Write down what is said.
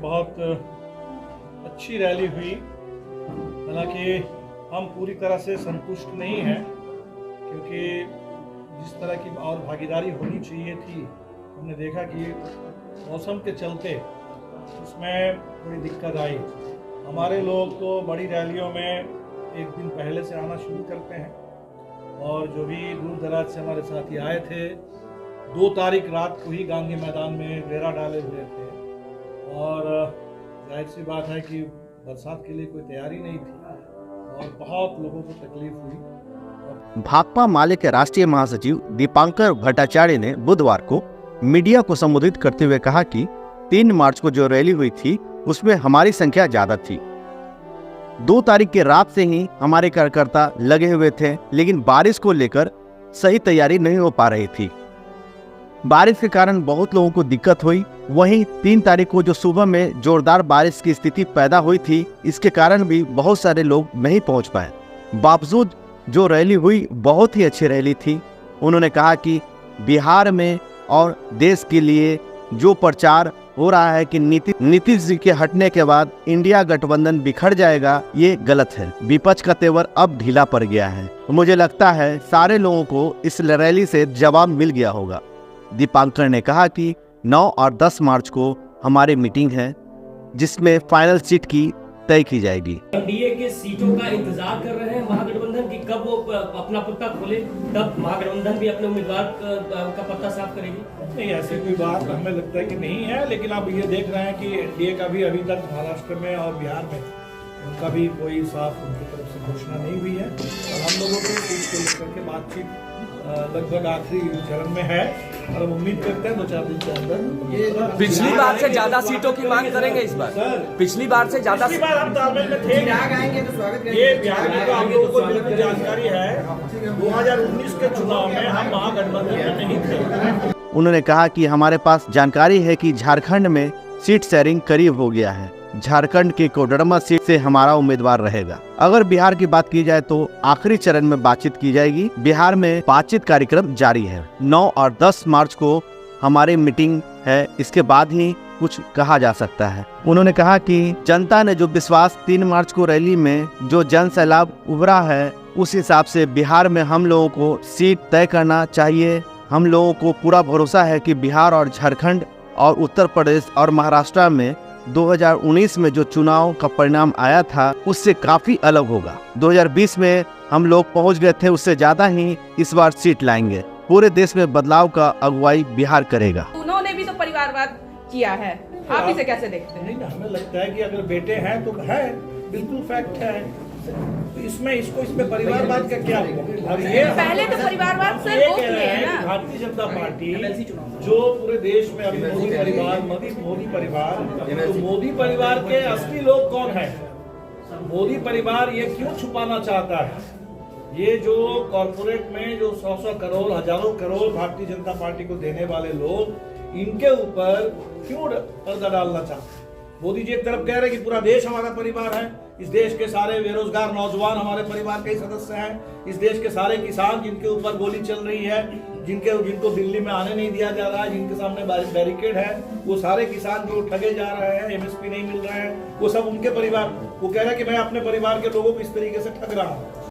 बहुत अच्छी रैली हुई। हालांकि हम पूरी तरह से संतुष्ट नहीं हैं, क्योंकि जिस तरह की और भागीदारी होनी चाहिए थी, हमने देखा कि मौसम के चलते उसमें थोड़ी दिक्कत आई। हमारे लोग तो बड़ी रैलियों में एक दिन पहले से आना शुरू करते हैं, और जो भी दूर दराज से हमारे साथी आए थे 2 तारीख रात को ही गांधी मैदान में डेरा डाले हुए थे, और जाहिर सी बात है कि बरसात के लिए कोई तैयारी नहीं थी और बहुत लोगों को तकलीफ हुई। भाकपा माले के राष्ट्रीय महासचिव दीपांकर भट्टाचार्य ने बुधवार को मीडिया को संबोधित करते हुए कहा कि 3 मार्च को जो रैली हुई थी उसमें हमारी संख्या ज्यादा थी। 2 तारीख की रात से ही हमारे कार्यकर्ता लगे हुए थे, लेकिन बारिश को लेकर सही तैयारी नहीं हो पा रही थी। बारिश के कारण बहुत लोगों को दिक्कत हुई। वहीं 3 तारीख को जो सुबह में जोरदार बारिश की स्थिति पैदा हुई थी, इसके कारण भी बहुत सारे लोग नहीं पहुंच पाए। बावजूद जो रैली हुई बहुत ही अच्छी रैली थी। उन्होंने कहा कि बिहार में और देश के लिए जो प्रचार हो रहा है कि नीतीश जी के हटने के बाद इंडिया गठबंधन बिखर जाएगा, ये गलत है। विपक्ष का तेवर अब ढीला पड़ गया है। मुझे लगता है सारे लोगों को इस रैली से जवाब मिल गया होगा। दीपांकर ने कहा कि 9 और 10 मार्च को हमारी मीटिंग है, जिसमें फाइनल सीट की तय की जाएगी। एनडीए के सीटों का इंतजार कर रहे हैं महागठबंधन की, कब वो अपना पत्ता खोले तब महागठबंधन भी अपने उम्मीदवार का पत्ता साफ करेगी। नहीं, ऐसी कोई बात हमें लगता है कि नहीं है, लेकिन आप ये देख रहे हैं कि एनडीए का भी अभी तक महाराष्ट्र में और बिहार में उनका भी कोई साफ उनकी तरफ से घोषणा नहीं हुई है, और हम लोगों के सीट को लेकर के बातचीत लगभग आखिरी चरण में है, और हम उम्मीद करते हैं 2-4 दिन के अंदर ये पिछली बार से ज्यादा सीटों की मांग करेंगे इस बार। पिछली बार से ज्यादा हम तालमेल में थे। ये बिहार में तो आप लोगों को बिल्कुल जानकारी है, 2019 के चुनाव में हम महागठबंधन में नहीं थे। उन्होंने कहा कि हमारे पास जानकारी है कि झारखंड में सीट शेयरिंग करीब हो गया है। झारखंड के कोडरमा सीट से हमारा उम्मीदवार रहेगा। अगर बिहार की बात की जाए तो आखिरी चरण में बातचीत की जाएगी। बिहार में बातचीत कार्यक्रम जारी है। 9 और 10 मार्च को हमारी मीटिंग है, इसके बाद ही कुछ कहा जा सकता है। उन्होंने कहा कि जनता ने जो विश्वास 3 मार्च को रैली में जो जन सैलाब उभरा है, उस हिसाब से बिहार में हम लोगों को सीट तय करना चाहिए। हम लोगों को पूरा भरोसा है कि बिहार और झारखंड और उत्तर प्रदेश और महाराष्ट्र में 2019 में जो चुनाव का परिणाम आया था उससे काफी अलग होगा। 2020 में हम लोग पहुंच गए थे, उससे ज्यादा ही इस बार सीट लाएंगे। पूरे देश में बदलाव का अगुवाई बिहार करेगा। उन्होंने भी तो परिवारवाद किया है, आप इसे कैसे देखते हैं? नहीं, हमें लगता है कि अगर बेटे हैं तो है, बिल्कुल फैक्ट है। इसमें परिवारवाद का क्या? और ये पहले तो परिवारवाद से वो किए हैं ना। भारतीय जनता पार्टी जो पूरे देश में अभी मोदी परिवार के असली लोग कौन है? मोदी परिवार ये क्यों छुपाना चाहता है? ये जो कॉर्पोरेट में जो 100 करोड़, हजारों करोड़ भारतीय जनता पार्टी को देने वाले लोग, इनके ऊपर क्यों पर्दा डालना चाहते हैं? मोदी जी एक तरफ कह रहे हैं कि पूरा देश हमारा परिवार है, इस देश के सारे बेरोजगार नौजवान हमारे परिवार के ही सदस्य हैं, इस देश के सारे किसान जिनके ऊपर गोली चल रही है, जिनको दिल्ली में आने नहीं दिया जा रहा है, जिनके सामने बैरिकेड है, वो सारे किसान जो ठगे जा रहे हैं, एमएसपी नहीं मिल रहे हैं, वो सब उनके परिवार। वो कह रहे हैं कि मैं अपने परिवार के लोगों को इस तरीके से ठग रहा हूँ।